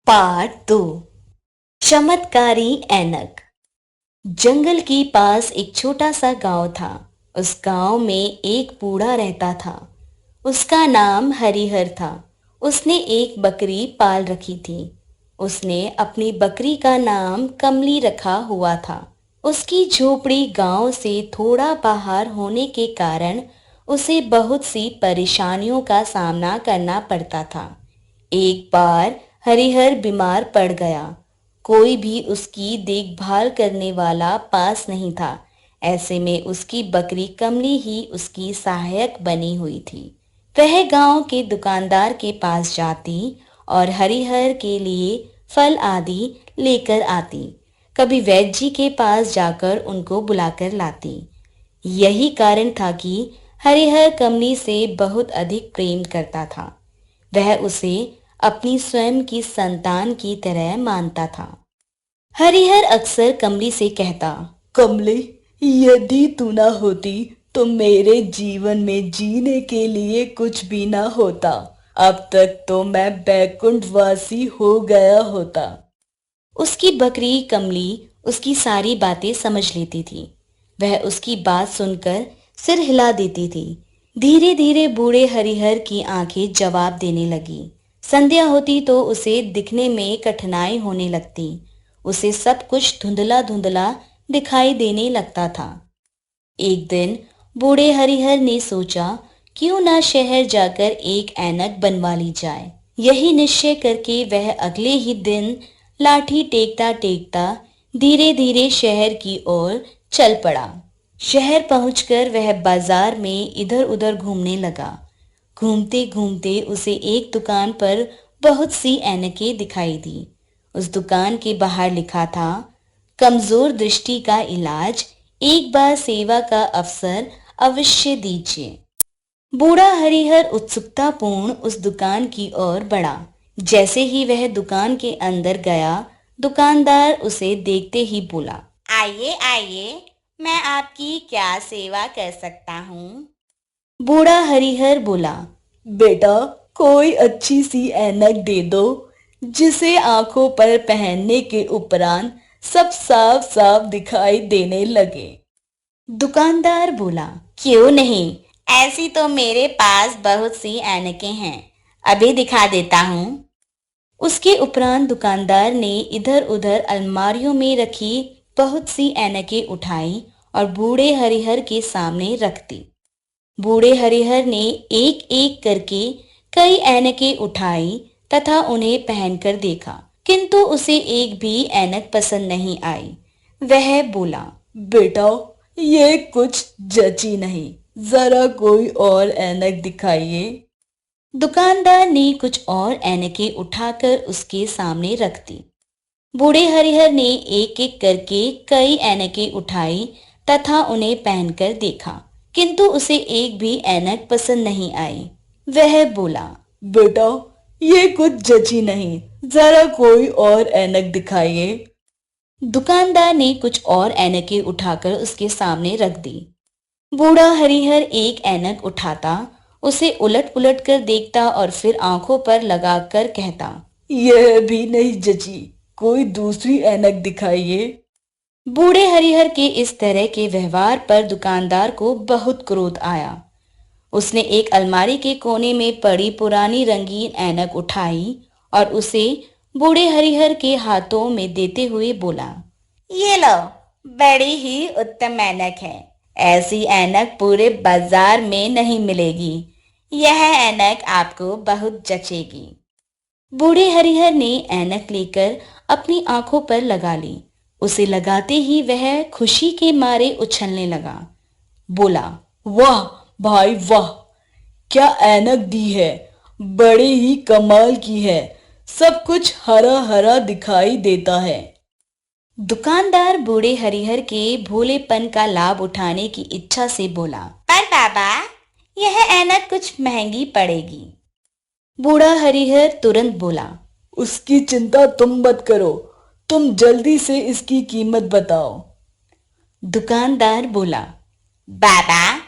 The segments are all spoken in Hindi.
पार्ट 2। चमत्कारी ऐनक। जंगल के पास एक छोटा सा गांव था। उस गांव में एक बूढ़ा रहता था। उसका नाम हरिहर था। उसने एक बकरी पाल रखी थी। उसने अपनी बकरी का नाम कमली रखा हुआ था। उसकी झोपड़ी गांव से थोड़ा बाहर होने के कारण उसे बहुत सी परेशानियों का सामना करना पड़ता था। एक बार हरिहर बीमार पड़ गया। कोई भी उसकी देखभाल करने वाला पास नहीं था। ऐसे में उसकी बकरी कमली ही उसकी सहायक बनी हुई थी। वह गांव के दुकानदार के पास जाती और हरिहर के लिए फल आदि लेकर आती। कभी वैद्य जी के पास जाकर उनको बुलाकर लाती। यही कारण था कि हरिहर कमली से बहुत अधिक प्रेम करता था। वह उसे अपनी स्वयं की संतान की तरह मानता था। हरिहर अक्सर कमली से कहता, कमली, यदि तू ना होती तो मेरे जीवन में जीने के लिए कुछ भी ना होता। अब तक तो मैं बैकुंठवासी हो गया होता। उसकी बकरी कमली उसकी सारी बातें समझ लेती थी। वह उसकी बात सुनकर सिर हिला देती थी। धीरे धीरे बूढ़े हरिहर की आंखें जवाब देने लगी। संध्या होती तो उसे दिखने में कठिनाई होने लगती। उसे सब कुछ धुंधला धुंधला दिखाई देने लगता था। एक दिन बूढ़े हरिहर ने सोचा, क्यों ना शहर जाकर एक ऐनक बनवा ली जाए। यही निश्चय करके वह अगले ही दिन लाठी टेकता टेकता धीरे धीरे शहर की ओर चल पड़ा। शहर पहुंचकर वह बाजार में इधर उधर घूमने लगा। घूमते घूमते उसे एक दुकान पर बहुत सी ऐनकें दिखाई दी। उस दुकान के बाहर लिखा था, कमजोर दृष्टि का इलाज, एक बार सेवा का अवसर अवश्य दीजिए। बूढ़ा हरिहर उत्सुकता पूर्ण उस दुकान की ओर बढ़ा। जैसे ही वह दुकान के अंदर गया, दुकानदार उसे देखते ही बोला, आइए आइए, मैं आपकी क्या सेवा कर सकता हूँ। बूढ़ा हरिहर बोला, बेटा, कोई अच्छी सी ऐनक दे दो जिसे आंखों पर पहनने के उपरांत सब साफ साफ दिखाई देने लगे। दुकानदार बोला, क्यों नहीं, ऐसी तो मेरे पास बहुत सी ऐनकें हैं, अभी दिखा देता हूँ। उसके उपरांत दुकानदार ने इधर उधर अलमारियों में रखी बहुत सी ऐनकें उठाई और बूढ़े हरिहर के सामने रख दी। बूढ़े हरिहर ने एक एक करके कई ऐनकें उठाई तथा उन्हें पहनकर देखा, किंतु उसे एक भी ऐनक पसंद नहीं आई। वह बोला, बेटा, ये कुछ जची नहीं, जरा कोई और ऐनक दिखाइए। दुकानदार ने कुछ और ऐनकें उठाकर उसके सामने रख दी। बूढ़े हरिहर ने एक एक करके कई ऐनकें उठाई तथा उन्हें पहनकर देखा, किंतु उसे एक भी ऐनक पसंद नहीं आई। वह बोला, बेटा, ये कुछ जची नहीं, जरा कोई और ऐनक दिखाइए। दुकानदार ने कुछ और ऐनकें उठाकर उसके सामने रख दी। बूढ़ा हरिहर एक ऐनक उठाता, उसे उलट पुलट कर देखता और फिर आंखों पर लगाकर कहता, यह भी नहीं जची, कोई दूसरी ऐनक दिखाइए। बूढ़े हरिहर के इस तरह के व्यवहार पर दुकानदार को बहुत क्रोध आया। उसने एक अलमारी के कोने में पड़ी पुरानी रंगीन ऐनक उठाई और उसे बूढ़े हरिहर के हाथों में देते हुए बोला, ये लो, बड़ी ही उत्तम ऐनक है। ऐसी ऐनक पूरे बाजार में नहीं मिलेगी। यह ऐनक आपको बहुत जचेगी। बूढ़े हरिहर ने ऐनक लेकर अपनी आंखों पर लगा ली। उसे लगाते ही वह खुशी के मारे उछलने लगा। बोला, वाह भाई वाह, क्या ऐनक दी है, बड़ी ही कमाल की है, सब कुछ हरा हरा दिखाई देता है। दुकानदार बूढ़े हरिहर के भोलेपन का लाभ उठाने की इच्छा से बोला, पर बाबा, यह ऐनक कुछ महंगी पड़ेगी। बूढ़ा हरिहर तुरंत बोला, उसकी चिंता तुम मत करो, तुम जल्दी से इसकी कीमत बताओ। दुकानदार बोला, बाबा,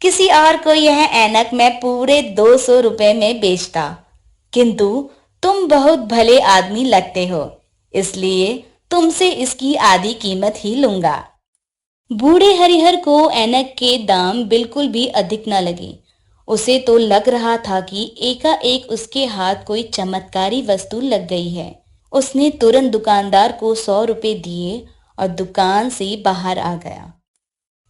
किसी और को यह ऐनक मैं पूरे 200 रुपए में बेचता, किंतु तुम बहुत भले आदमी लगते हो, इसलिए तुमसे इसकी आधी कीमत ही लूंगा। बूढ़े हरिहर को ऐनक के दाम बिल्कुल भी अधिक न लगे। उसे तो लग रहा था कि एकाएक उसके हाथ कोई चमत्कारी वस्तु लग गई है। उसने तुरंत दुकानदार को 100 रुपए दिए और दुकान से बाहर आ गया।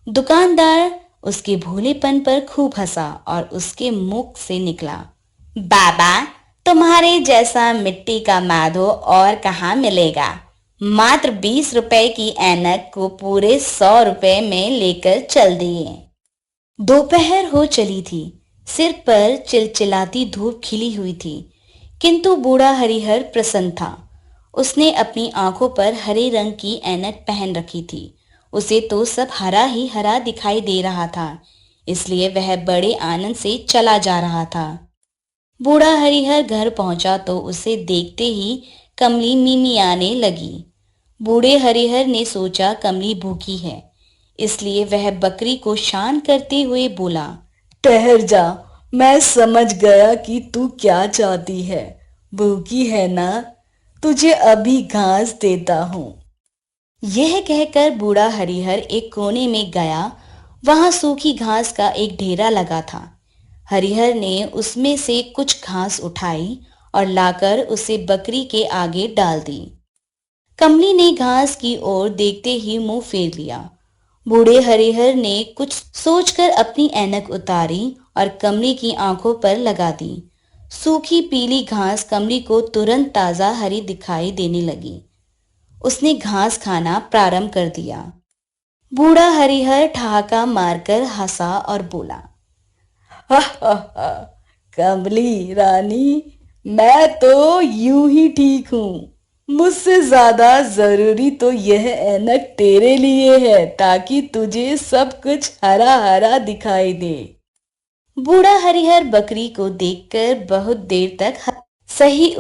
दुकानदार उसके भोलेपन पर खूब हंसा और उसके मुख से निकला, बाबा, तुम्हारे जैसा मिट्टी का माधो और कहाँ मिलेगा। मात्र 20 रुपए की ऐनक को पूरे 100 रुपए में लेकर चल दिए। दोपहर हो चली थी। सिर पर चिलचिलाती धूप खिली हुई थी, किंतु बूढ़ा हरिहर प्रसन्न था। उसने अपनी आंखों पर हरे रंग की ऐनक पहन रखी थी। उसे तो सब हरा ही हरा दिखाई दे रहा था, इसलिए वह बड़े आनंद से चला जा रहा था। बूढ़ा हरिहर घर पहुंचा तो उसे देखते ही कमली मिमियाने लगी। बूढ़े हरिहर ने सोचा कमली भूखी है, इसलिए वह बकरी को शांत करते हुए बोला, ठहर जा, मैं समझ गया कि तू क्या चाहती है। भूखी है ना? तुझे अभी घास देता हूँ। यह कहकर बूढ़ा हरिहर एक कोने में गया। वहां सूखी घास का एक ढेरा लगा था। हरिहर ने उसमें से कुछ घास उठाई और लाकर उसे बकरी के आगे डाल दी। कमली ने घास की ओर देखते ही मुंह फेर लिया। बूढ़े हरिहर ने कुछ सोचकर अपनी ऐनक उतारी और कमली की आंखों पर लगा दी। सूखी पीली घास कमली को तुरंत ताजा हरी दिखाई देने लगी। उसने घास खाना प्रारंभ कर दिया। बूढ़ा हरिहर ठहाका मारकर हंसा और बोला, हा हा हा, कमली रानी, मैं तो यूं ही ठीक हूँ। मुझसे ज्यादा जरूरी तो यह ऐनक तेरे लिए है, ताकि तुझे सब कुछ हरा हरा दिखाई दे। बूढ़ा हरिहर बकरी को देखकर बहुत देर तक सही